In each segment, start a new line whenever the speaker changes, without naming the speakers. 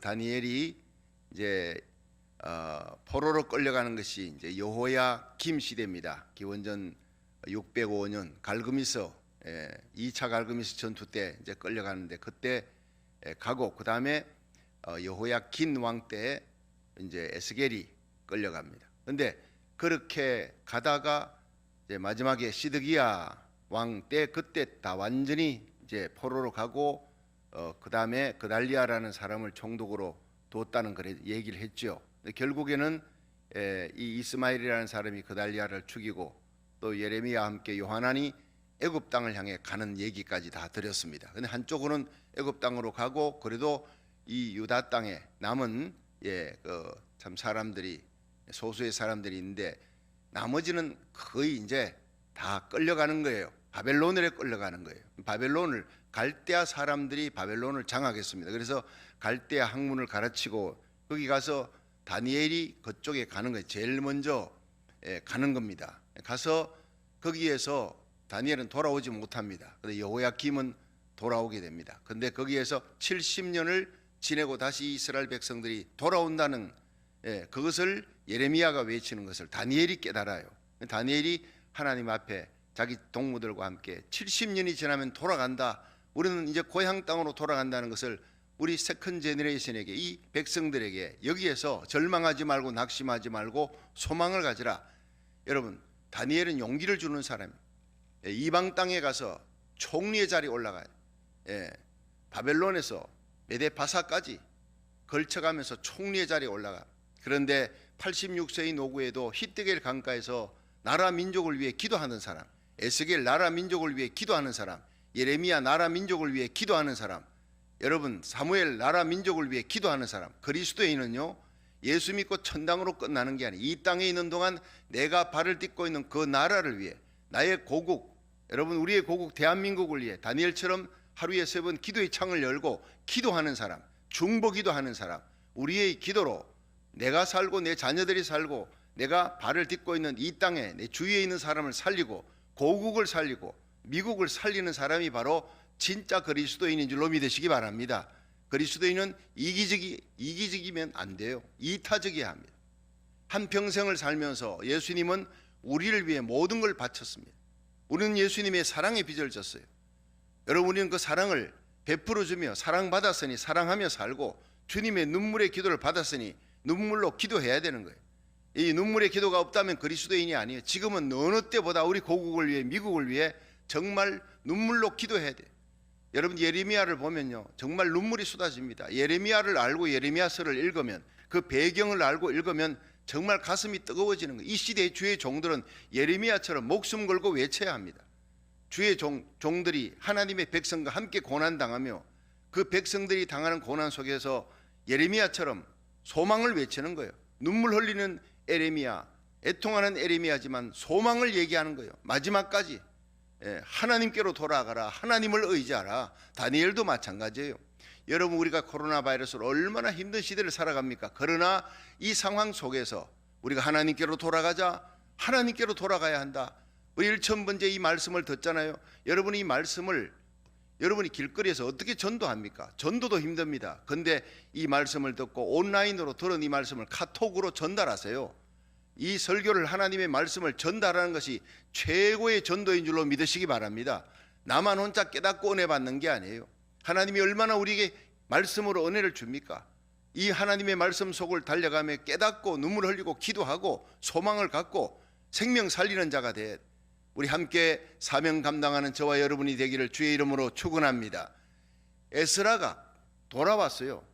다니엘이 이제 포로로 끌려가는 것이 이제 여호야김 시대입니다. 기원전 605년 갈그미스 2차 갈그미스 전투 때 이제 끌려가는데 그때 가고 그 다음에 여호야긴 왕 때 이제 에스겔이 끌려갑니다. 그런데 그렇게 가다가 이제 마지막에 시드기야 왕 때 그때 다 완전히 이제 포로로 가고 그 다음에 그달리아라는 사람을 총독으로 뒀다는 그래 얘기를 했죠. 결국에는 이 이스마엘이라는 사람이 그달리아를 죽이고 또 예레미야와 함께 요하난이 애굽 땅을 향해 가는 얘기까지 다 드렸습니다. 근데 한쪽으로는 애굽 땅으로 가고 그래도 이 유다 땅에 남은 참 사람들이 소수의 사람들이 있는데 나머지는 거의 이제 다 끌려가는 거예요. 바벨론에 끌려가는 거예요. 바벨론을 갈대아 사람들이 바벨론을 장악했습니다. 그래서 갈대아 학문을 가르치고 거기 가서 다니엘이 그쪽에 가는 거예요. 제일 먼저 가는 겁니다. 가서 거기에서 다니엘은 돌아오지 못합니다. 그런데 여호야김은 돌아오게 됩니다. 그런데 거기에서 70년을 지내고 다시 이스라엘 백성들이 돌아온다는 그것을 예레미야가 외치는 것을 다니엘이 깨달아요. 다니엘이 하나님 앞에 자기 동무들과 함께 70년이 지나면 돌아간다. 우리는 이제 고향 땅으로 돌아간다는 것을 우리 세컨 제너레이션에게 이 백성들에게 여기에서 절망하지 말고 낙심하지 말고 소망을 가지라. 여러분 다니엘은 용기를 주는 사람이에요. 이방 땅에 가서 총리의 자리에 올라가요. 바벨론에서 메데바사까지 걸쳐가면서 총리의 자리에 올라가. 그런데 86세의 노구에도 히데겔 강가에서 나라 민족을 위해 기도하는 사람, 에스겔 나라 민족을 위해 기도하는 사람, 예레미야 나라 민족을 위해 기도하는 사람, 여러분 사무엘 나라 민족을 위해 기도하는 사람, 그리스도인은요 예수 믿고 천당으로 끝나는 게 아니에요. 이 땅에 있는 동안 내가 발을 딛고 있는 그 나라를 위해 나의 고국, 여러분 우리의 고국 대한민국을 위해 다니엘처럼 하루에 3번 기도의 창을 열고 기도하는 사람, 중보 기도하는 사람, 우리의 기도로 내가 살고 내 자녀들이 살고 내가 발을 딛고 있는 이 땅에 내 주위에 있는 사람을 살리고 고국을 살리고 미국을 살리는 사람이 바로 진짜 그리스도인인 줄로 믿으시기 바랍니다. 그리스도인은 이기적이면 안 돼요. 이타적이어야 합니다. 한평생을 살면서 예수님은 우리를 위해 모든 걸 바쳤습니다. 우리는 예수님의 사랑의 빚을 졌어요. 여러분 우리는 그 사랑을 베풀어주며 사랑받았으니 사랑하며 살고 주님의 눈물의 기도를 받았으니 눈물로 기도해야 되는 거예요. 이 눈물의 기도가 없다면 그리스도인이 아니에요. 지금은 어느 때보다 우리 고국을 위해 미국을 위해 정말 눈물로 기도해야 돼요. 여러분 예레미야를 보면요 정말 눈물이 쏟아집니다. 예레미야를 알고 예레미야서를 읽으면 그 배경을 알고 읽으면 정말 가슴이 뜨거워지는 거예요. 이 시대의 주의 종들은 예레미야처럼 목숨 걸고 외쳐야 합니다. 주의 종들이 하나님의 백성과 함께 고난당하며 그 백성들이 당하는 고난 속에서 예레미야처럼 소망을 외치는 거예요. 눈물 흘리는 에레미야, 애통하는 에레미야지만 소망을 얘기하는 거예요. 마지막까지 하나님께로 돌아가라, 하나님을 의지하라. 다니엘도 마찬가지예요. 여러분 우리가 코로나 바이러스로 얼마나 힘든 시대를 살아갑니까? 그러나 이 상황 속에서 우리가 하나님께로 돌아가자, 하나님께로 돌아가야 한다. 우리 1000번째 이 말씀을 듣잖아요. 여러분이 이 말씀을 여러분이 길거리에서 어떻게 전도합니까? 전도도 힘듭니다. 그런데 이 말씀을 듣고 온라인으로 들은 이 말씀을 카톡으로 전달하세요. 이 설교를 하나님의 말씀을 전달하는 것이 최고의 전도인 줄로 믿으시기 바랍니다. 나만 혼자 깨닫고 은혜 받는 게 아니에요. 하나님이 얼마나 우리에게 말씀으로 은혜를 줍니까? 이 하나님의 말씀 속을 달려가며 깨닫고 눈물 흘리고 기도하고 소망을 갖고 생명 살리는 자가 돼 우리 함께 사명 감당하는 저와 여러분이 되기를 주의 이름으로 축원합니다. 에스라가 돌아왔어요.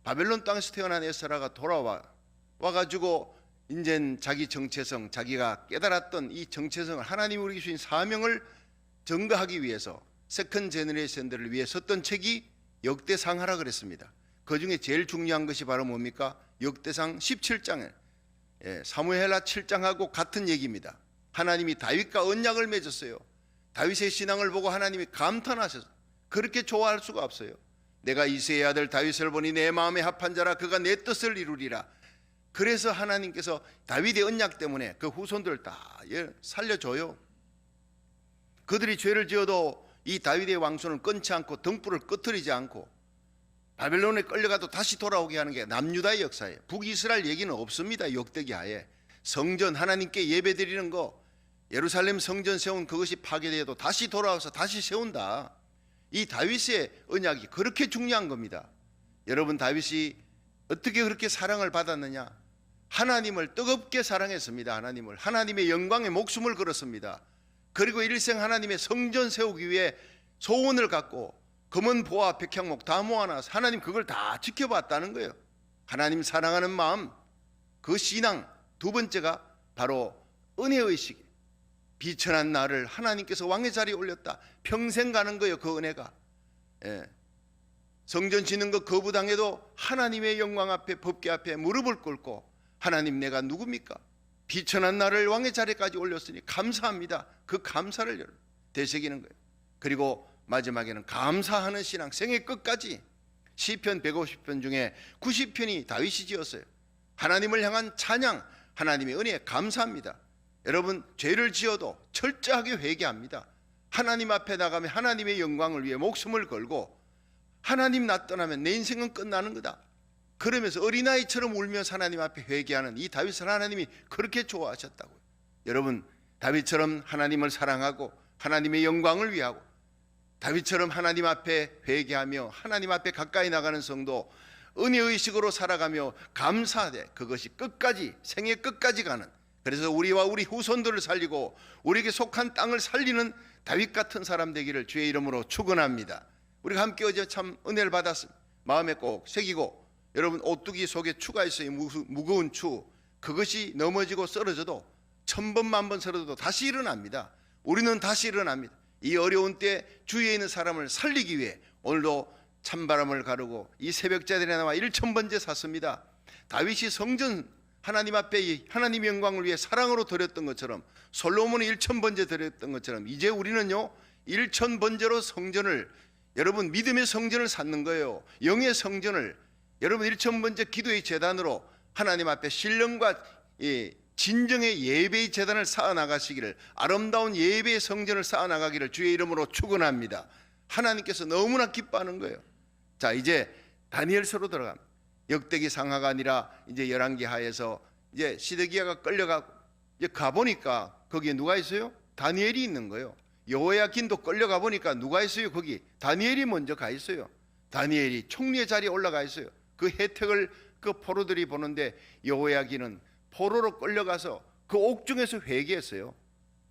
바벨론 땅에서 태어난 에스라가 돌아와가지고 이젠 자기 정체성, 자기가 깨달았던 이 정체성을 하나님이 우리에게 주신 사명을 증거하기 위해서 세컨 제너레이션들을 위해 썼던 책이 역대상하라 그랬습니다. 그 중에 제일 중요한 것이 바로 뭡니까? 역대상 17장에 사무엘하 7장하고 같은 얘기입니다. 하나님이 다윗과 언약을 맺었어요. 다윗의 신앙을 보고 하나님이 감탄하셨어요. 그렇게 좋아할 수가 없어요. 내가 이새의 아들 다윗을 보니 내 마음에 합한 자라 그가 내 뜻을 이루리라. 그래서 하나님께서 다윗의 언약 때문에 그 후손들을 다 살려줘요. 그들이 죄를 지어도 이 다윗의 왕손을 끊지 않고 등불을 꺼트리지 않고 바벨론에 끌려가도 다시 돌아오게 하는 게 남유다의 역사예요. 북이스라엘 얘기는 없습니다. 역대기 하에 성전 하나님께 예배드리는 거, 예루살렘 성전 세운 그것이 파괴되어도 다시 돌아와서 다시 세운다. 이 다윗의 언약이 그렇게 중요한 겁니다. 여러분, 다윗이 어떻게 그렇게 사랑을 받았느냐? 하나님을 뜨겁게 사랑했습니다. 하나님의 영광에 목숨을 걸었습니다. 그리고 일생 하나님의 성전 세우기 위해 소원을 갖고 금은 보화 백향목 다 모아놔서 하나님 그걸 다 지켜봤다는 거예요. 하나님 사랑하는 마음, 그 신앙. 두 번째가 바로 은혜의식. 비천한 나를 하나님께서 왕의 자리에 올렸다. 평생 가는 거예요, 그 은혜가. 성전 짓는 거 거부당해도 하나님의 영광 앞에, 법궤 앞에 무릎을 꿇고 하나님, 내가 누굽니까? 비천한 나를 왕의 자리까지 올렸으니 감사합니다. 그 감사를 되새기는 거예요. 그리고 마지막에는 감사하는 신앙, 생애 끝까지. 시편 150편 중에 90편이 다윗이 지었어요. 하나님을 향한 찬양, 하나님의 은혜에 감사합니다. 여러분, 죄를 지어도 철저하게 회개합니다. 하나님 앞에 나가면 하나님의 영광을 위해 목숨을 걸고, 하나님 나 떠나면 내 인생은 끝나는 거다. 그러면서 어린아이처럼 울면서 하나님 앞에 회개하는 이 다윗을 하나님이 그렇게 좋아하셨다고요. 여러분, 다윗처럼 하나님을 사랑하고 하나님의 영광을 위하고 다윗처럼 하나님 앞에 회개하며 하나님 앞에 가까이 나가는 성도, 은혜의식으로 살아가며 감사하되 그것이 끝까지, 생애 끝까지 가는, 그래서 우리와 우리 후손들을 살리고 우리에게 속한 땅을 살리는 다윗 같은 사람 되기를 주의 이름으로 축원합니다. 우리가 함께 어제 참 은혜를 받았습니다. 마음에 꼭 새기고, 여러분, 오뚜기 속에 추가 있어요. 무거운 추. 그것이 넘어지고 쓰러져도 1000번 만번 쓰러져도 다시 일어납니다. 우리는 다시 일어납니다. 이 어려운 때 주위에 있는 사람을 살리기 위해 오늘도 찬바람을 가르고 이 새벽자들에 나와 1000번째 샀습니다. 다윗이 성전 하나님 앞에 하나님의 영광을 위해 사랑으로 드렸던 것처럼, 솔로몬이 1000번째 드렸던 것처럼, 이제 우리는요 1000번째로 성전을, 여러분, 믿음의 성전을 쌓는 거예요. 영의 성전을. 여러분, 1000번째 기도의 제단으로 하나님 앞에 신령과 진정의 예배의 제단을 쌓아나가시기를, 아름다운 예배의 성전을 쌓아나가기를 주의 이름으로 축원합니다. 하나님께서 너무나 기뻐하는 거예요. 자, 이제 다니엘서로 들어갑니다. 역대기 상하가 아니라 이제 열왕기 하에서 이제 시드기야가 끌려가고, 이제 가보니까 거기에 누가 있어요? 다니엘이 있는 거예요. 여호야긴도 끌려가 보니까 누가 있어요? 거기 다니엘이 먼저 가 있어요. 다니엘이 총리의 자리에 올라가 있어요. 그 혜택을 그 포로들이 보는데 여호야긴은 포로로 끌려가서 그 옥중에서 회개했어요.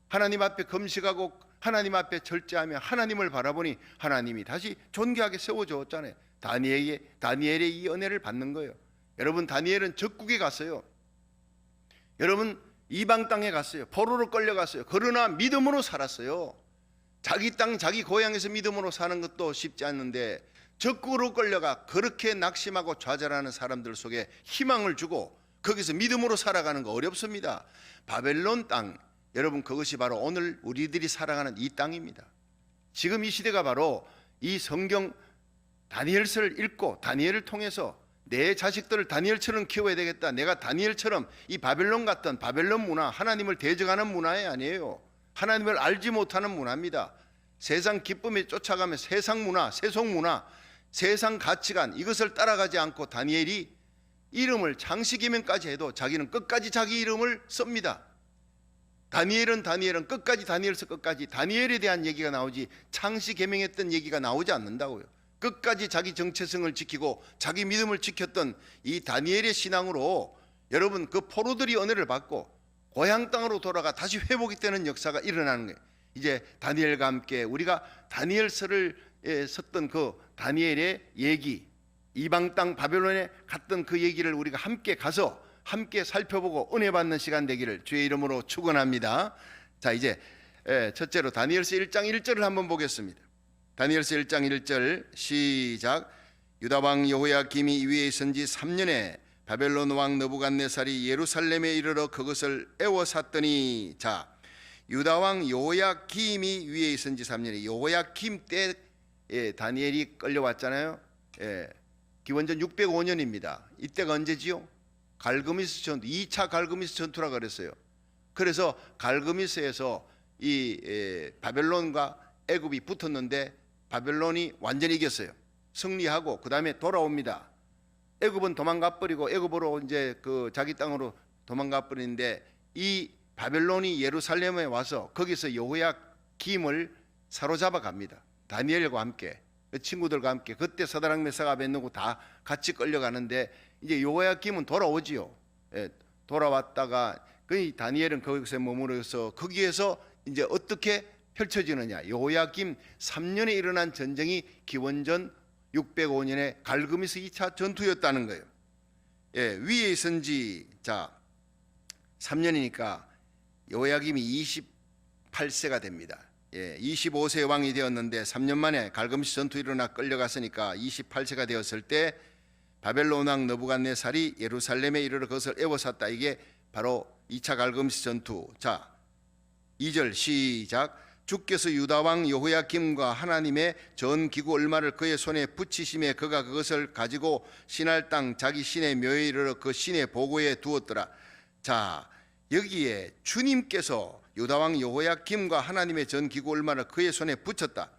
하나님 앞에 금식하고 하나님 앞에 절제하며 하나님을 바라보니 하나님이 다시 존귀하게 세워주었잖아요. 다니엘의 이 은혜를 받는 거예요. 여러분, 다니엘은 적국에 갔어요. 여러분, 이방 땅에 갔어요. 포로로 끌려갔어요. 그러나 믿음으로 살았어요. 자기 땅, 자기 고향에서 믿음으로 사는 것도 쉽지 않는데 적국으로 끌려가 그렇게 낙심하고 좌절하는 사람들 속에 희망을 주고 거기서 믿음으로 살아가는 거 어렵습니다. 바벨론 땅, 여러분, 그것이 바로 오늘 우리들이 살아가는 이 땅입니다. 지금 이 시대가 바로 이 성경 다니엘서를 읽고 다니엘을 통해서 내 자식들을 다니엘처럼 키워야 되겠다. 내가 다니엘처럼 이 바벨론 같은 바벨론 문화, 하나님을 대적하는 문화에 아니에요. 하나님을 알지 못하는 문화입니다. 세상 기쁨에 쫓아가며 세상 문화, 세속 문화, 세상 가치관, 이것을 따라가지 않고 다니엘이 이름을 창세기명까지 해도 자기는 끝까지 자기 이름을 씁니다. 다니엘은 끝까지, 다니엘서 끝까지 다니엘에 대한 얘기가 나오지 창세기명했던 얘기가 나오지 않는다고요. 끝까지 자기 정체성을 지키고 자기 믿음을 지켰던 이 다니엘의 신앙으로 여러분, 그 포로들이 은혜를 받고 고향 땅으로 돌아가 다시 회복이 되는 역사가 일어나는 거예요. 이제 다니엘과 함께 우리가 다니엘서를 썼던 그 다니엘의 얘기, 이방 땅 바벨론에 갔던 그 얘기를 우리가 함께 가서 함께 살펴보고 은혜 받는 시간 되기를 주의 이름으로 축원합니다. 자, 이제 첫째로 다니엘서 1장 1절을 한번 보겠습니다. 다니엘서 1장 1절 시작. 유다 왕 여호야김이 이 위에 있은 지 3년에 바벨론 왕 느부갓네살이 예루살렘에 이르러 그것을 에워쌌더니, 자, 유다 왕 여호야김이 위에 있은 지 3년에, 여호야김 때 다니엘이 끌려왔잖아요. 기원전 605년입니다. 이때가 언제지요? 갈그미스 전투, 2차 갈그미스 전투라 그랬어요. 그래서 갈그미스에서 이 바벨론과 애굽이 붙었는데 바벨론이 완전히 이겼어요. 승리하고 그 다음에 돌아옵니다. 애굽은 도망가 버리고 애굽으로 이제 그 자기 땅으로 도망가 버리는데 이 바벨론이 예루살렘에 와서 거기서 여호야김을 사로잡아 갑니다. 다니엘과 함께 그 친구들과 함께. 그때 사드락 메삭 아벳느고 다 같이 끌려가는데 이제 여호야김은 돌아오지요. 예, 돌아왔다가 그 다니엘은 거기서 머무르서 거기에서 이제 어떻게 펼쳐지느냐. 여호야김 3년에 일어난 전쟁이 기원전 605년에 갈그미스 2차 전투였다는 거예요. 예, 위에 있은 지 자 3년이니까 여호야김이 28세가 됩니다. 예, 25세 왕이 되었는데 3년 만에 갈그미스 전투 일어나 끌려갔으니까 28세가 되었을 때 바벨론 왕 느부갓네살이 예루살렘에 이르러 그것을 에워쌌다. 이게 바로 2차 갈그미스 전투. 자 2절 시작. 주께서 유다 왕 여호야김과 하나님의 전 기구 얼마를 그의 손에 붙이심에 그가 그것을 가지고 신할 땅 자기 신의 묘에 이르러 그 신의 보고에 두었더라. 자 여기에 주님께서 유다 왕 여호야김과 하나님의 전 기구 얼마를 그의 손에 붙였다.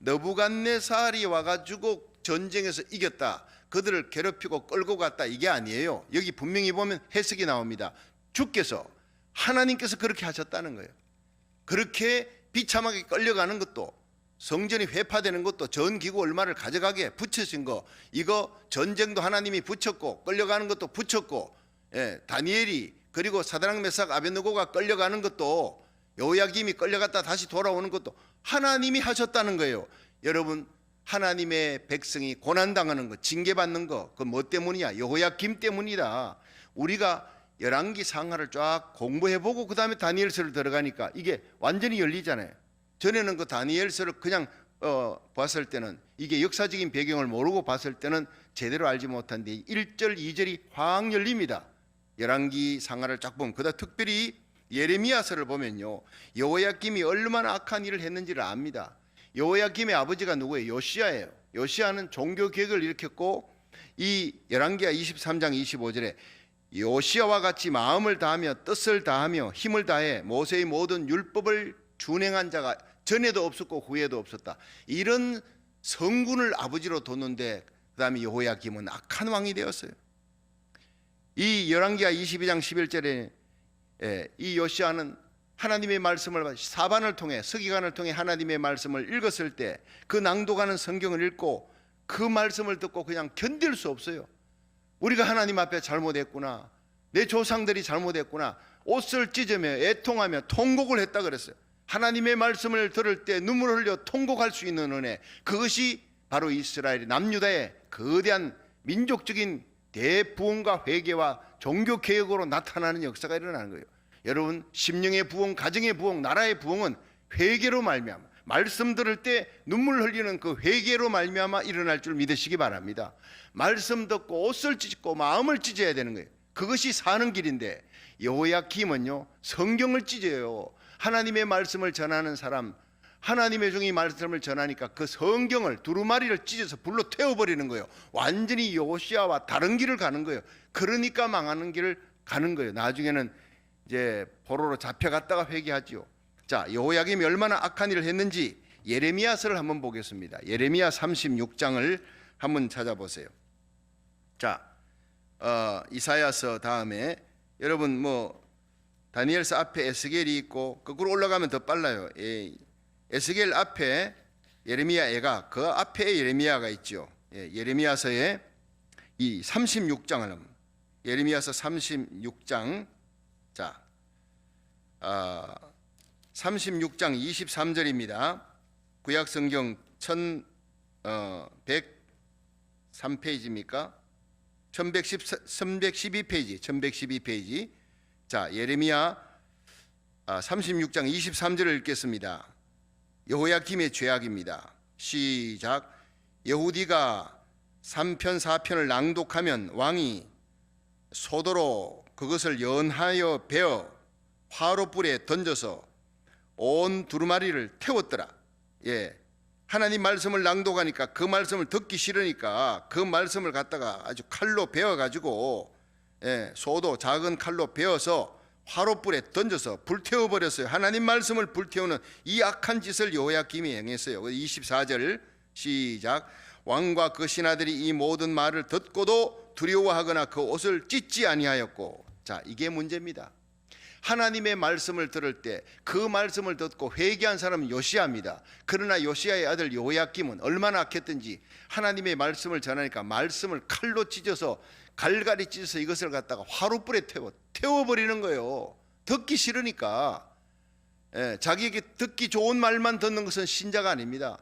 느부갓네살이 와가지고 전쟁에서 이겼다. 그들을 괴롭히고 끌고 갔다. 이게 아니에요. 여기 분명히 보면 해석이 나옵니다. 주께서 하나님께서 그렇게 하셨다는 거예요. 그렇게 비참하게 끌려가는 것도, 성전이 회파되는 것도, 전기구 얼마를 가져가게 붙여진 거, 이거 전쟁도 하나님이 붙였고 끌려가는 것도 붙였고, 예, 다니엘이 그리고 사드락 메삭 아벳느고가 끌려가는 것도, 여호야김이 끌려갔다 다시 돌아오는 것도 하나님이 하셨다는 거예요. 여러분, 하나님의 백성이 고난당하는 거, 징계받는 거, 그 뭐 때문이야? 여호야김 때문이다. 우리가 열왕기 상하를 쫙 공부해보고 그 다음에 다니엘서를 들어가니까 이게 완전히 열리잖아요. 전에는 그 다니엘서를 그냥 봤을 때는, 이게 역사적인 배경을 모르고 봤을 때는 제대로 알지 못한데 1절 2절이 확 열립니다. 열왕기 상하를 쫙 보면. 그다음 특별히 예레미야서를 보면요, 여호야김이 얼마나 악한 일을 했는지를 압니다. 여호야김의 아버지가 누구예요? 요시야예요. 요시야는 종교개혁을 일으켰고, 이 열왕기하 23장 25절에 요시야와 같이 마음을 다하며 뜻을 다하며 힘을 다해 모세의 모든 율법을 준행한 자가 전에도 없었고 후에도 없었다. 이런 성군을 아버지로 뒀는데 그 다음에 여호야김은 악한 왕이 되었어요. 이 열왕기하 22장 11절에 이 요시야는 하나님의 말씀을 사반을 통해, 서기관을 통해 하나님의 말씀을 읽었을 때 그 낭독하는 성경을 읽고 그 말씀을 듣고 그냥 견딜 수 없어요. 우리가 하나님 앞에 잘못했구나, 내 조상들이 잘못했구나, 옷을 찢으며 애통하며 통곡을 했다 그랬어요. 하나님의 말씀을 들을 때 눈물을 흘려 통곡할 수 있는 은혜, 그것이 바로 이스라엘 남유다의 거대한 민족적인 대부흥과 회개와 종교개혁으로 나타나는 역사가 일어나는 거예요. 여러분, 심령의 부흥, 가정의 부흥, 나라의 부흥은 회개로 말미암아, 말씀 들을 때 눈물 흘리는 그 회개로 말미암아 일어날 줄 믿으시기 바랍니다. 말씀 듣고 옷을 찢고 마음을 찢어야 되는 거예요. 그것이 사는 길인데, 여호야김은요 성경을 찢어요. 하나님의 말씀을 전하는 사람, 하나님의 종이 말씀을 전하니까 그 성경을 두루마리를 찢어서 불로 태워버리는 거예요. 완전히 요시야와 다른 길을 가는 거예요. 그러니까 망하는 길을 가는 거예요. 나중에는 이제 포로로 잡혀갔다가 회개하지요. 자, 여호야김이 얼마나 악한 일을 했는지 예레미야서를 한번 보겠습니다. 예레미야 36장을 한번 찾아보세요. 자, 이사야서 다음에 여러분 뭐 다니엘서 앞에 에스겔이 있고 거꾸로 올라가면 더 빨라요. 에스겔 앞에 예레미야 애가, 그 앞에 예레미야가 있죠. 예레미야서에 이 36장을, 예레미야서 36장, 자 36장 23절입니다. 구약성경 1103페이지입니까? 1112페이지. 자, 예레미야 36장 23절을 읽겠습니다. 여호야김의 죄악입니다. 시작. 여후디가 3편 4편을 낭독하면 왕이 소도로 그것을 연하여 베어 화롯불에 던져서 온 두루마리를 태웠더라. 예, 하나님 말씀을 낭독하니까 그 말씀을 듣기 싫으니까 그 말씀을 갖다가 아주 칼로 베어가지고, 소도 작은 칼로 베어서 화롯불에 던져서 불태워버렸어요. 하나님 말씀을 불태우는 이 악한 짓을 여호야김이 행했어요. 24절 시작. 왕과 그 신하들이 이 모든 말을 듣고도 두려워하거나 그 옷을 찢지 아니하였고. 자, 이게 문제입니다. 하나님의 말씀을 들을 때 그 말씀을 듣고 회개한 사람은 요시야입니다. 그러나 요시야의 아들 여호야김은 얼마나 악했든지 하나님의 말씀을 전하니까 말씀을 칼로 찢어서 갈갈이 찢어서 이것을 갖다가 화로불에 태워버리는 거예요. 듣기 싫으니까. 자기에게 듣기 좋은 말만 듣는 것은 신자가 아닙니다.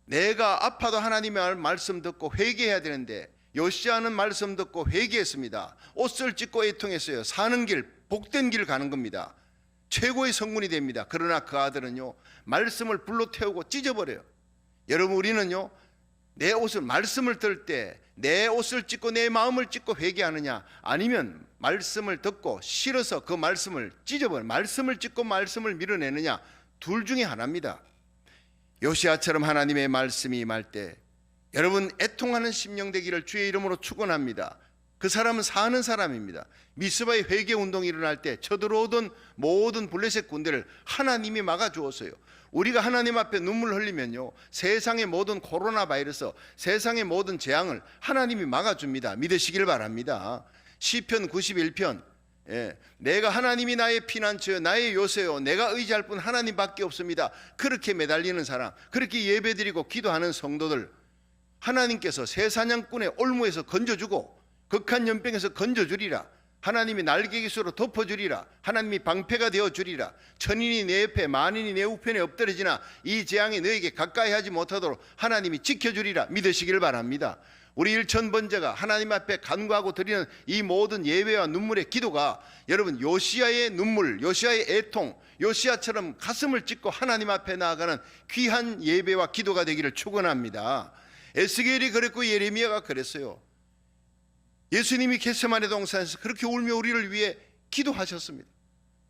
내가 아파도 하나님의 말씀 듣고 회개해야 되는데 요시야는 말씀 듣고 회개했습니다. 옷을 찢고 애통했어요. 사는 길, 복된 길 가는 겁니다. 최고의 성군이 됩니다. 그러나 그 아들은요, 말씀을 불로 태우고 찢어버려요. 여러분, 우리는요, 내 옷을, 말씀을 들 때 내 옷을 찢고 내 마음을 찢고 회개하느냐, 아니면 말씀을 듣고 싫어서 그 말씀을 찢어버려 말씀을 찢고 말씀을 밀어내느냐, 둘 중에 하나입니다. 요시야처럼 하나님의 말씀이 임할 때 여러분, 애통하는 심령 되기를 주의 이름으로 축원합니다. 그 사람은 사는 사람입니다. 미스바의 회개 운동이 일어날 때 쳐들어오던 모든 블레셋 군대를 하나님이 막아주었어요. 우리가 하나님 앞에 눈물 흘리면요, 세상의 모든 코로나 바이러스, 세상의 모든 재앙을 하나님이 막아줍니다. 믿으시길 바랍니다. 시편 91편, 내가 하나님이 나의 피난처요 나의 요새요 내가 의지할 분 하나님밖에 없습니다. 그렇게 매달리는 사람, 그렇게 예배드리고 기도하는 성도들, 하나님께서 새사냥꾼의 올무에서 건져주고 극한 연병에서 건져주리라. 하나님이 날개기수로 덮어주리라. 하나님이 방패가 되어주리라. 천인이 내 옆에 만인이 내 우편에 엎드러지나 이 재앙이 너에게 가까이 하지 못하도록 하나님이 지켜주리라. 믿으시길 바랍니다. 우리 일천번제가 하나님 앞에 간구하고 드리는 이 모든 예배와 눈물의 기도가 여러분, 요시야의 눈물, 요시야의 애통, 요시야처럼 가슴을 찢고 하나님 앞에 나아가는 귀한 예배와 기도가 되기를 축원합니다. 에스겔이 그랬고 예레미야가 그랬어요. 예수님이 겟세마네 동산에서 그렇게 울며 우리를 위해 기도하셨습니다.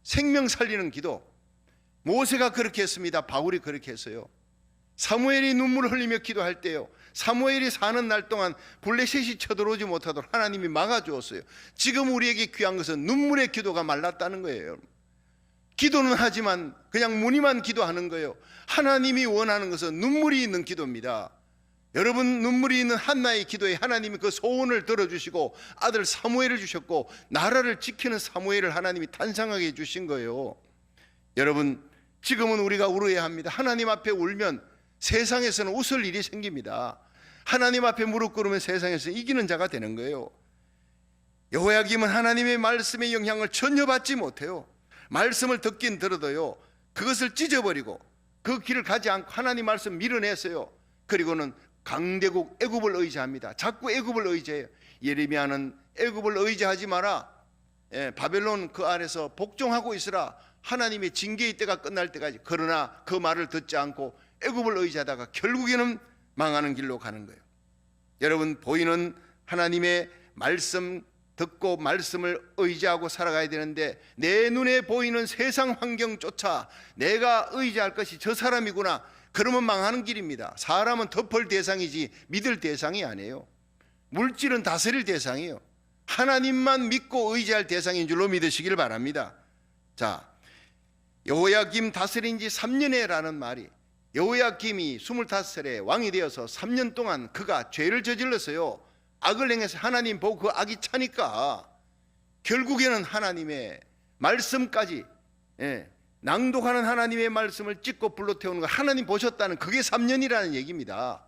생명 살리는 기도. 모세가 그렇게 했습니다. 바울이 그렇게 했어요. 사무엘이 눈물을 흘리며 기도할 때요, 사무엘이 사는 날 동안 블레셋이 쳐들어오지 못하도록 하나님이 막아주었어요. 지금 우리에게 귀한 것은 눈물의 기도가 말랐다는 거예요. 기도는 하지만 그냥 무늬만 기도하는 거예요. 하나님이 원하는 것은 눈물이 있는 기도입니다. 여러분, 눈물이 있는 한나의 기도에 하나님이 그 소원을 들어주시고 아들 사무엘을 주셨고 나라를 지키는 사무엘을 하나님이 탄생하게 해주신 거예요. 여러분, 지금은 우리가 울어야 합니다. 하나님 앞에 울면 세상에서는 웃을 일이 생깁니다. 하나님 앞에 무릎 꿇으면 세상에서 이기는 자가 되는 거예요. 여호야김은 하나님의 말씀의 영향을 전혀 받지 못해요. 말씀을 듣긴 들어도요, 그것을 찢어버리고 그 길을 가지 않고 하나님 말씀 밀어냈어요. 그리고는 강대국 애굽을 의지합니다. 자꾸 애굽을 의지해요. 예레미야는 애굽을 의지하지 마라, 바벨론 그 아래서 복종하고 있으라, 하나님의 징계의 때가 끝날 때까지. 그러나 그 말을 듣지 않고 애굽을 의지하다가 결국에는 망하는 길로 가는 거예요. 여러분, 보이는 하나님의 말씀 듣고 말씀을 의지하고 살아가야 되는데 내 눈에 보이는 세상 환경조차 내가 의지할 것이 저 사람이구나, 그러면 망하는 길입니다. 사람은 덮을 대상이지 믿을 대상이 아니에요. 물질은 다스릴 대상이에요. 하나님만 믿고 의지할 대상인 줄로 믿으시길 바랍니다. 자, 여호야김 다스린 지 3년에라는 말이, 여호야김이 25살에 왕이 되어서 3년 동안 그가 죄를 저질렀어요. 악을 행해서 하나님 보고 그 악이 차니까 결국에는 하나님의 말씀까지, 낭독하는 하나님의 말씀을 찢고 불로 태우는 거 하나님 보셨다는, 그게 3년이라는 얘기입니다.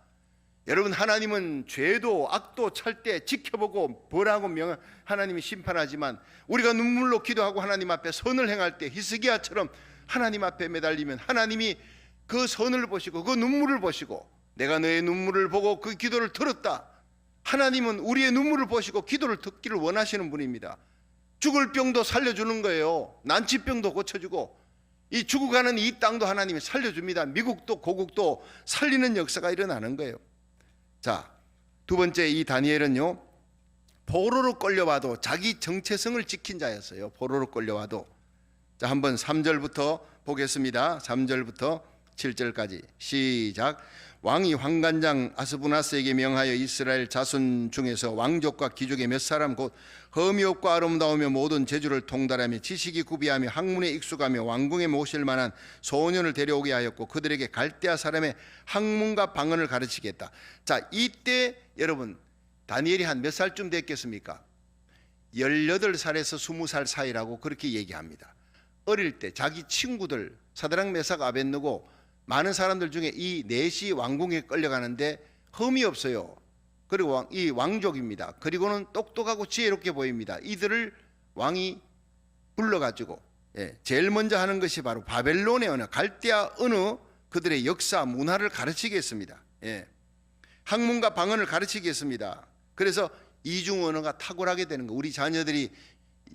여러분, 하나님은 죄도 악도 찰 때 지켜보고 벌하고 하나님이 심판하지만 우리가 눈물로 기도하고 하나님 앞에 선을 행할 때 히스기야처럼 하나님 앞에 매달리면 하나님이 그 선을 보시고 그 눈물을 보시고 내가 너의 눈물을 보고 그 기도를 들었다. 하나님은 우리의 눈물을 보시고 기도를 듣기를 원하시는 분입니다. 죽을 병도 살려주는 거예요. 난치병도 고쳐주고 이 죽어가는 이 땅도 하나님이 살려줍니다. 미국도 고국도 살리는 역사가 일어나는 거예요. 자, 두 번째, 이 다니엘은요, 포로로 끌려와도 자기 정체성을 지킨 자였어요. 포로로 끌려와도. 자, 한번 3절부터 보겠습니다. 3절부터 7절까지 시작. 왕이 환관장 아스부나스에게 명하여 이스라엘 자손 중에서 왕족과 귀족의 몇 사람 곧 험이 없고 아름다우며 모든 재주를 통달하며 지식이 구비하며 학문에 익숙하며 왕궁에 모실 만한 소년을 데려오게 하였고 그들에게 갈대아 사람의 학문과 방언을 가르치겠다. 자, 이때 여러분 다니엘이 한 몇 살쯤 됐겠습니까? 18살에서 20살 사이라고 그렇게 얘기합니다. 어릴 때 자기 친구들 사드락 메삭 아벳느고 많은 사람들 중에 이 넷이 왕궁에 끌려가는데 흠이 없어요. 그리고 이 왕족입니다. 그리고는 똑똑하고 지혜롭게 보입니다. 이들을 왕이 불러가지고 제일 먼저 하는 것이 바로 바벨론의 언어, 갈대아 언어, 그들의 역사, 문화를 가르치겠습니다. 학문과 방언을 가르치겠습니다. 그래서 이중 언어가 탁월하게 되는 거. 우리 자녀들이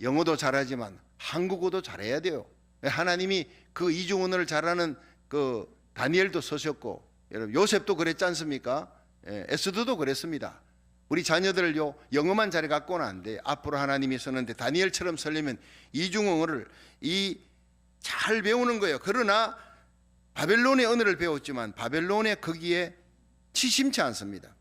영어도 잘하지만 한국어도 잘해야 돼요. 하나님이 그 이중 언어를 잘하는 그 다니엘도 쓰셨고, 여러분 요셉도 그랬지 않습니까? 에스더도 그랬습니다. 우리 자녀들을요 영어만 잘 갖고는 안 돼. 앞으로 하나님이 쓰는데 다니엘처럼 쓰려면 이중 언어를 잘 배우는 거예요. 그러나 바벨론의 언어를 배웠지만 바벨론의 거기에 치심치 않습니다.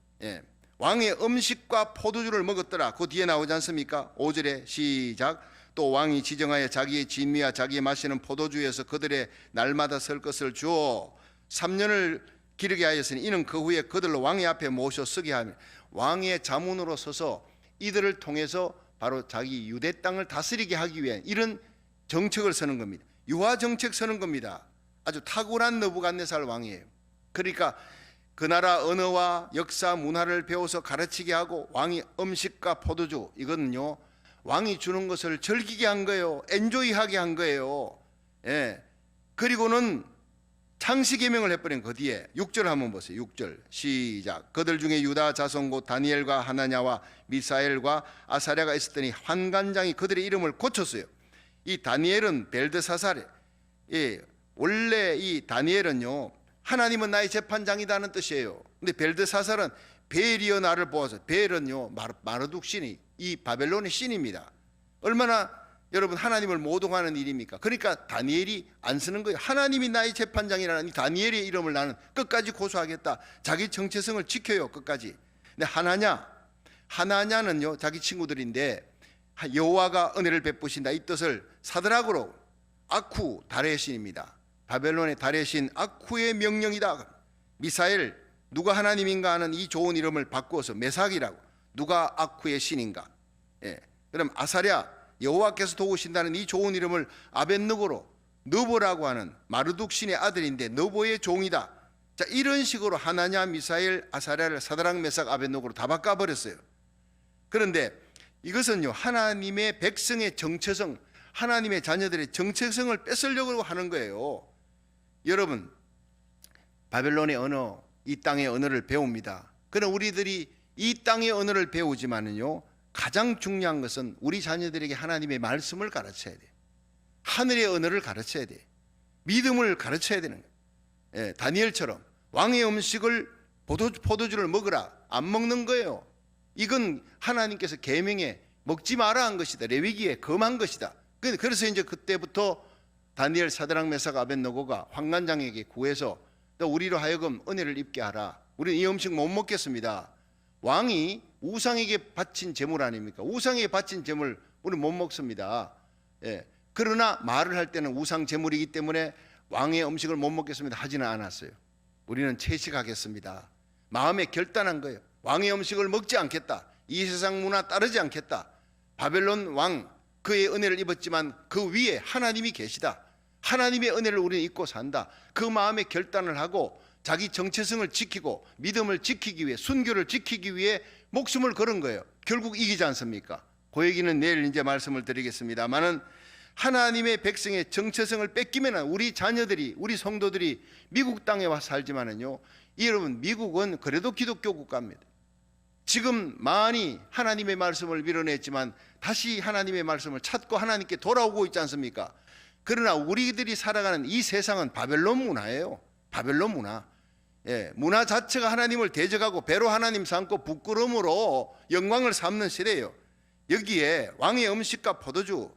왕의 음식과 포도주를 먹었더라. 그 뒤에 나오지 않습니까? 5절에 시작. 또 왕이 지정하여 자기의 진미와 자기의 마시는 포도주에서 그들의 날마다 설 것을 주어 3년을 기르게 하였으니 이는 그 후에 그들로 왕의 앞에 모셔 쓰게 하며 왕의 자문으로 서서 이들을 통해서 바로 자기 유대 땅을 다스리게 하기 위한 이런 정책을 서는 겁니다. 유화 정책 서는 겁니다. 아주 탁월한 느부갓네살 왕이에요. 그러니까 그 나라 언어와 역사 문화를 배워서 가르치게 하고 왕이 음식과 포도주 이거는요 왕이 주는 것을 즐기게 한 거예요. 엔조이하게 한 거예요. 그리고는 창시 계명을 해버린 그 뒤에 6절 한번 보세요. 6절 시작. 그들 중에 유다 자손 곧 다니엘과 하나냐와 미사엘과 아사랴가 있었더니 환관장이 그들의 이름을 고쳤어요. 이 다니엘은 벨드사살에 원래 이 다니엘은요 하나님은 나의 재판장이다는 뜻이에요. 근데 벨드사살은 벨이여 나를 보아서, 벨은요 마르둑 신이 이 바벨론의 신입니다. 얼마나 여러분 하나님을 모독하는 일입니까? 그러니까 다니엘이 안 쓰는 거예요. 하나님이 나의 재판장이라는 이 다니엘의 이름을 나는 끝까지 고수하겠다. 자기 정체성을 지켜요 끝까지. 근데 하나냐는요 자기 친구들인데 여호와가 은혜를 베푸신다 이 뜻을 사드락으로 아쿠 달의 신입니다. 바벨론의 달의 신 아쿠의 명령이다. 미사엘 누가 하나님인가 하는 이 좋은 이름을 바꾸어서 메삭이라고. 누가 아쿠의 신인가? 그럼 아사랴 여호와께서 도우신다는 이 좋은 이름을 아벳느고로 느보라고 하는 마르둑 신의 아들인데 느보의 종이다. 자, 이런 식으로 하나냐, 미사엘, 아사랴를 사드락, 메삭, 아벳느고로 다 바꿔버렸어요. 그런데 이것은요 하나님의 백성의 정체성, 하나님의 자녀들의 정체성을 뺏으려고 하는 거예요. 여러분 바벨론의 언어, 이 땅의 언어를 배웁니다. 그럼 우리들이 이 땅의 언어를 배우지만은요 가장 중요한 것은 우리 자녀들에게 하나님의 말씀을 가르쳐야 돼. 하늘의 언어를 가르쳐야 돼. 믿음을 가르쳐야 되는 거예요. 다니엘처럼 왕의 음식을 포도주를 먹으라 안 먹는 거예요. 이건 하나님께서 계명에 먹지 마라 한 것이다. 레위기에 금한 것이다. 그래서 이제 그때부터 다니엘, 사드락, 메삭, 아벳느고가 환관장에게 구해서 또 우리로 하여금 은혜를 입게 하라. 우리는 이 음식 못 먹겠습니다. 왕이 우상에게 바친 제물 아닙니까? 우상에게 바친 제물 우리 못 먹습니다. 그러나 말을 할 때는 우상 제물이기 때문에 왕의 음식을 못 먹겠습니다 하지는 않았어요. 우리는 채식하겠습니다. 마음에 결단한 거예요. 왕의 음식을 먹지 않겠다. 이 세상 문화 따르지 않겠다. 바벨론 왕 그의 은혜를 입었지만 그 위에 하나님이 계시다. 하나님의 은혜를 우리는 입고 산다. 그 마음에 결단을 하고 자기 정체성을 지키고 믿음을 지키기 위해, 순교를 지키기 위해 목숨을 걸은 거예요. 결국 이기지 않습니까? 그 얘기는 내일 이제 말씀을 드리겠습니다만은 하나님의 백성의 정체성을 뺏기면 우리 자녀들이, 우리 성도들이 미국 땅에 와서 살지만은요, 여러분 미국은 그래도 기독교 국가입니다. 지금 많이 하나님의 말씀을 밀어냈지만 다시 하나님의 말씀을 찾고 하나님께 돌아오고 있지 않습니까? 그러나 우리들이 살아가는 이 세상은 바벨론 문화예요. 바벨론 문화. 문화 자체가 하나님을 대적하고 배로 하나님 삼고 부끄러움으로 영광을 삼는 시대예요. 여기에 왕의 음식과 포도주,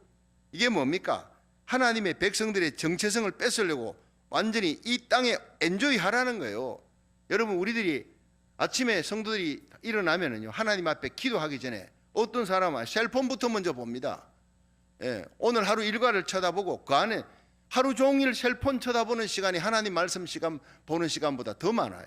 이게 뭡니까? 하나님의 백성들의 정체성을 뺏으려고 완전히 이 땅에 엔조이 하라는 거예요. 여러분, 우리들이 아침에 성도들이 일어나면은요, 하나님 앞에 기도하기 전에 어떤 사람은 셀폰부터 먼저 봅니다. 예, 오늘 하루 일과를 쳐다보고 그 안에 하루 종일 셀폰 쳐다보는 시간이 하나님 말씀 시간 보는 시간보다 더 많아요.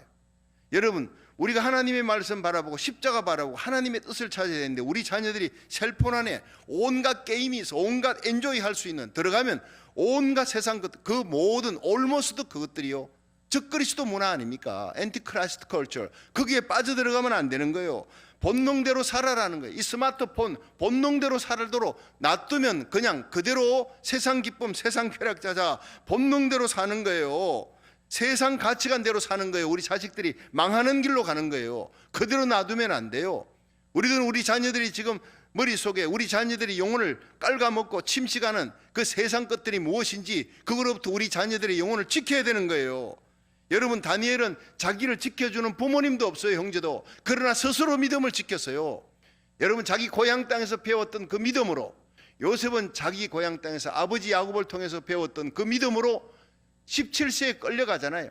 여러분, 우리가 하나님의 말씀 바라보고 십자가 바라보고 하나님의 뜻을 찾아야 되는데, 우리 자녀들이 셀폰 안에 온갖 게임이 있어, 온갖 엔조이 할 수 있는, 들어가면 온갖 세상 것, 그 모든 올모스트 그것들이요, 적그리스도 문화 아닙니까? 엔티크라이스트 컬처. 거기에 빠져들어가면 안 되는 거예요. 본능대로 살아라는 거예요. 이 스마트폰 본능대로 살도록 놔두면 그냥 그대로 세상 기쁨, 세상 쾌락 찾아 본능대로 사는 거예요. 세상 가치관대로 사는 거예요. 우리 자식들이 망하는 길로 가는 거예요. 그대로 놔두면 안 돼요. 우리들은 우리 자녀들이 지금 머릿속에 우리 자녀들이 영혼을 깔아먹고 침식하는 그 세상 것들이 무엇인지, 그거로부터 우리 자녀들의 영혼을 지켜야 되는 거예요. 여러분, 다니엘은 자기를 지켜주는 부모님도 없어요, 형제도. 그러나 스스로 믿음을 지켰어요. 여러분, 자기 고향 땅에서 배웠던 그 믿음으로, 요셉은 자기 고향 땅에서 아버지 야곱을 통해서 배웠던 그 믿음으로 17세에 끌려가잖아요.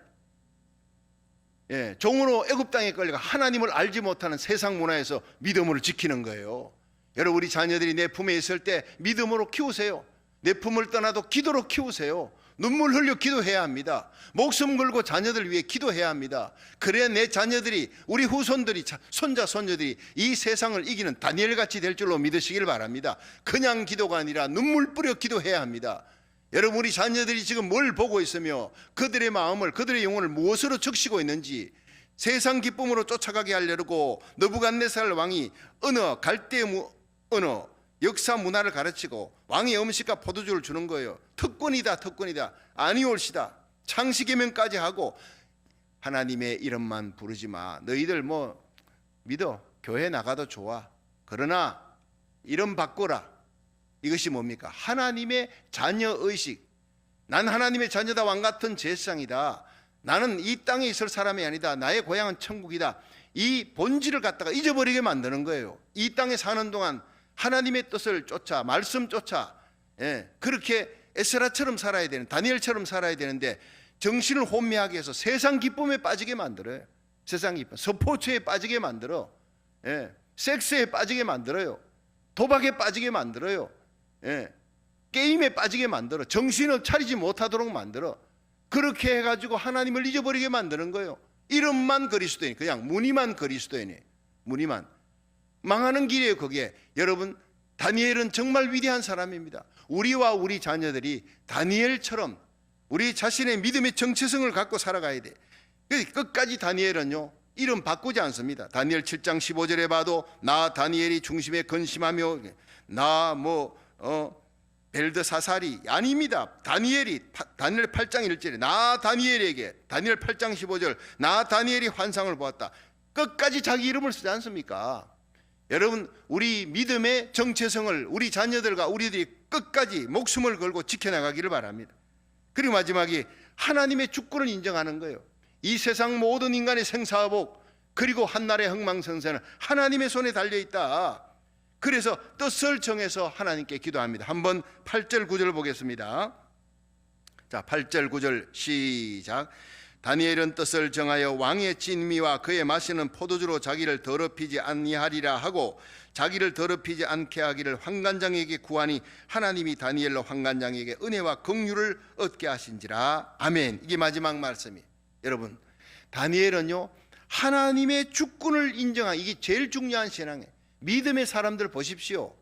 예, 종으로 애굽 땅에 끌려가 하나님을 알지 못하는 세상 문화에서 믿음을 지키는 거예요. 여러분, 우리 자녀들이 내 품에 있을 때 믿음으로 키우세요. 내 품을 떠나도 기도로 키우세요. 눈물 흘려 기도해야 합니다. 목숨 걸고 자녀들 위해 기도해야 합니다. 그래야 내 자녀들이, 우리 후손들이, 손자 손녀들이 이 세상을 이기는 다니엘같이 될 줄로 믿으시길 바랍니다. 그냥 기도가 아니라 눈물 뿌려 기도해야 합니다. 여러분, 우리 자녀들이 지금 뭘 보고 있으며 그들의 마음을, 그들의 영혼을 무엇으로 적시고 있는지, 세상 기쁨으로 쫓아가게 하려고 느부갓네살 왕이 언어, 갈대의 언어, 역사 문화를 가르치고 왕의 음식과 포도주를 주는 거예요. 특권이다, 특권이다. 아니올시다. 창시계명까지 하고 하나님의 이름만 부르지 마. 너희들 뭐 믿어. 교회 나가도 좋아. 그러나 이름 바꾸라. 이것이 뭡니까? 하나님의 자녀의식. 난 하나님의 자녀다, 왕같은 제사장이다. 나는 이 땅에 있을 사람이 아니다. 나의 고향은 천국이다. 이 본질을 갖다가 잊어버리게 만드는 거예요. 이 땅에 사는 동안 하나님의 뜻을 쫓아, 말씀 쫓아, 그렇게 에스라처럼 살아야 되는, 다니엘처럼 살아야 되는데 정신을 혼미하게 해서 세상 기쁨에 빠지게 만들어요. 세상 기쁨, 스포츠에 빠지게 만들어, 섹스에 빠지게 만들어요. 도박에 빠지게 만들어요. 게임에 빠지게 만들어. 정신을 차리지 못하도록 만들어. 그렇게 해가지고 하나님을 잊어버리게 만드는 거예요. 이름만 그리스도인, 그냥 무늬만 그리스도인이에요. 무늬만. 망하는 길이에요. 그게. 여러분, 다니엘은 정말 위대한 사람입니다. 우리와 우리 자녀들이 다니엘처럼 우리 자신의 믿음의 정체성을 갖고 살아가야 돼. 끝까지 다니엘은요, 이름 바꾸지 않습니다. 다니엘 7장 15절에 봐도 나 다니엘이 중심에 근심하며 나 벨드사살이 아닙니다. 다니엘 8장 1절에 나 다니엘에게, 다니엘 8장 15절 나 다니엘이 환상을 보았다. 끝까지 자기 이름을 쓰지 않습니까? 여러분, 우리 믿음의 정체성을 우리 자녀들과 우리들이 끝까지 목숨을 걸고 지켜나가기를 바랍니다. 그리고 마지막에 하나님의 주권을 인정하는 거예요. 이 세상 모든 인간의 생사복, 그리고 한날의 흥망성쇠는 하나님의 손에 달려있다. 그래서 뜻을 정해서 하나님께 기도합니다. 한번 8절 9절 보겠습니다. 자, 8절 9절 시작. 다니엘은 뜻을 정하여 왕의 진미와 그의 마시는 포도주로 자기를 더럽히지 아니하리라 하고 자기를 더럽히지 않게 하기를 환관장에게 구하니 하나님이 다니엘로 환관장에게 은혜와 긍휼을 얻게 하신지라. 아멘. 이게 마지막 말씀이에요. 여러분, 다니엘은요, 하나님의 주권을 인정한, 이게 제일 중요한 신앙이에요. 믿음의 사람들 보십시오.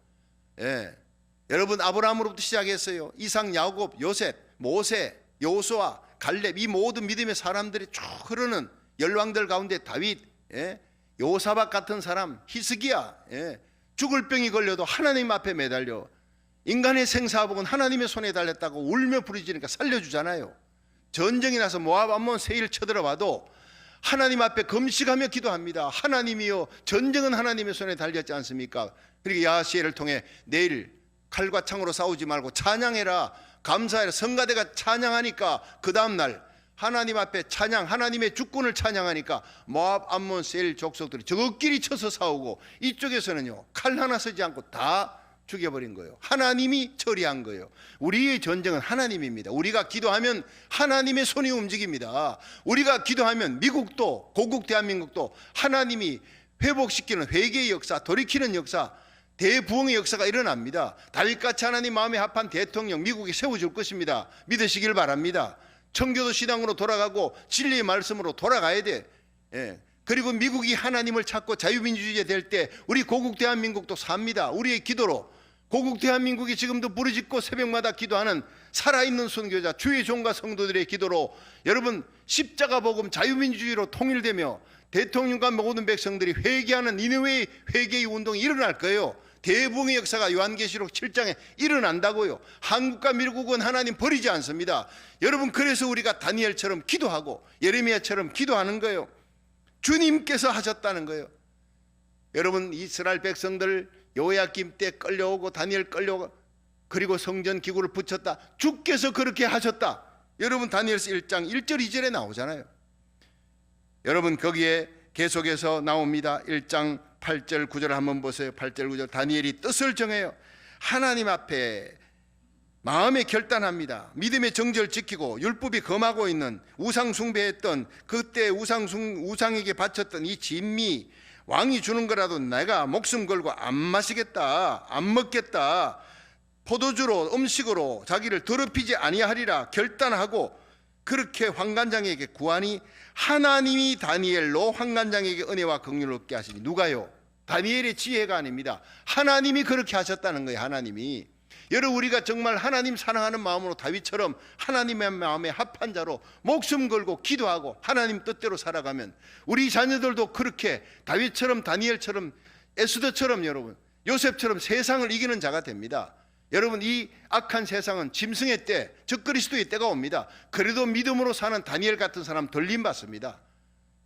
여러분, 아브라함으로부터 시작했어요. 이삭, 야곱, 요셉, 모세, 여호수아, 갈렙, 이 모든 믿음의 사람들이 쭉 흐르는 열왕들 가운데 다윗, 요사박 같은 사람, 히스기야, 죽을 병이 걸려도 하나님 앞에 매달려 인간의 생사복은 하나님의 손에 달렸다고 울며 부르짖으니까 살려주잖아요. 전쟁이 나서 모압, 암몬, 세일 쳐들어와도 하나님 앞에 금식하며 기도합니다. 하나님이여, 전쟁은 하나님의 손에 달렸지 않습니까? 그리고 야시엘을 통해 내일 칼과 창으로 싸우지 말고 찬양해라, 감사해라. 성가대가 찬양하니까 그 다음날 하나님 앞에 찬양, 하나님의 주권을 찬양하니까 모압, 암몬, 세일 족속들이 저것끼리 쳐서 싸우고 이쪽에서는요, 칼 하나 쓰지 않고 다 죽여버린 거예요. 하나님이 처리한 거예요. 우리의 전쟁은 하나님입니다. 우리가 기도하면 하나님의 손이 움직입니다. 우리가 기도하면 미국도, 고국 대한민국도 하나님이 회복시키는 회개의 역사, 돌이키는 역사, 대부흥의 역사가 일어납니다. 다윗같이 하나님 마음에 합한 대통령 미국이 세워줄 것입니다. 믿으시길 바랍니다. 청교도 신앙으로 돌아가고 진리의 말씀으로 돌아가야 돼. 그리고 미국이 하나님을 찾고 자유민주주의 될 때 우리 고국 대한민국도 삽니다. 우리의 기도로 고국 대한민국이 지금도 부르짖고 새벽마다 기도하는 살아있는 선교자 주의 종과 성도들의 기도로 여러분 십자가 복음 자유민주주의로 통일되며 대통령과 모든 백성들이 회개하는 니느웨의 회개의 운동이 일어날 거예요. 대부흥의 역사가 요한계시록 7장에 일어난다고요. 한국과 미국은 하나님 버리지 않습니다. 여러분 그래서 우리가 다니엘처럼 기도하고 예레미야처럼 기도하는 거예요. 주님께서 하셨다는 거예요. 여러분 이스라엘 백성들 요야김 때 끌려오고 다니엘 끌려오고 그리고 성전 기구를 붙였다. 주께서 그렇게 하셨다. 여러분 다니엘서 1장 1절 2절에 나오잖아요. 여러분 거기에 계속해서 나옵니다. 1장 8절 9절 한번 보세요. 8절 9절 다니엘이 뜻을 정해요. 하나님 앞에 마음에 결단합니다. 믿음의 정절 지키고 율법이 금하고 있는 우상 숭배했던 그때 우상에게 바쳤던 이 진미 왕이 주는 거라도 내가 목숨 걸고 안 마시겠다, 안 먹겠다, 포도주로 음식으로 자기를 더럽히지 아니하리라 결단하고 그렇게 환관장에게 구하니 하나님이 다니엘로 환관장에게 은혜와 긍휼을 얻게 하시니 누가요? 다니엘의 지혜가 아닙니다. 하나님이 그렇게 하셨다는 거예요. 하나님이. 여러분 우리가 정말 하나님 사랑하는 마음으로 다윗처럼 하나님의 마음에 합한 자로 목숨 걸고 기도하고 하나님 뜻대로 살아가면 우리 자녀들도 그렇게 다윗처럼 다니엘처럼 에스더처럼 여러분 요셉처럼 세상을 이기는 자가 됩니다. 여러분 이 악한 세상은 짐승의 때 적그리스도의 때가 옵니다. 그래도 믿음으로 사는 다니엘 같은 사람 돌림 받습니다.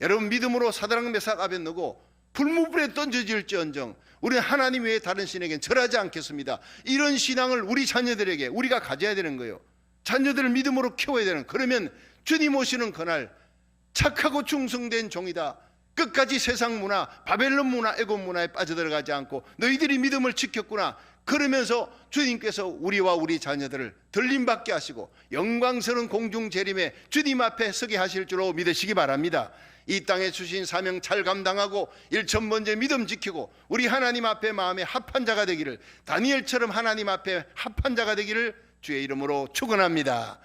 여러분 믿음으로 사드락 메삭 아벳느고 불무불에 던져질지언정 우리는 하나님 외에 다른 신에겐 절하지 않겠습니다. 이런 신앙을 우리 자녀들에게 우리가 가져야 되는 거예요. 자녀들을 믿음으로 키워야 되는. 그러면 주님 오시는 그날 착하고 충성된 종이다. 끝까지 세상 문화, 바벨론 문화, 애굽 문화에 빠져들어가지 않고 너희들이 믿음을 지켰구나. 그러면서 주님께서 우리와 우리 자녀들을 들림받게 하시고 영광스러운 공중 재림에 주님 앞에 서게 하실 줄로 믿으시기 바랍니다. 이 땅에 주신 사명 잘 감당하고 일천번째 믿음 지키고 우리 하나님 앞에 마음에 합한 자가 되기를 다니엘처럼 하나님 앞에 합한 자가 되기를 주의 이름으로 축원합니다.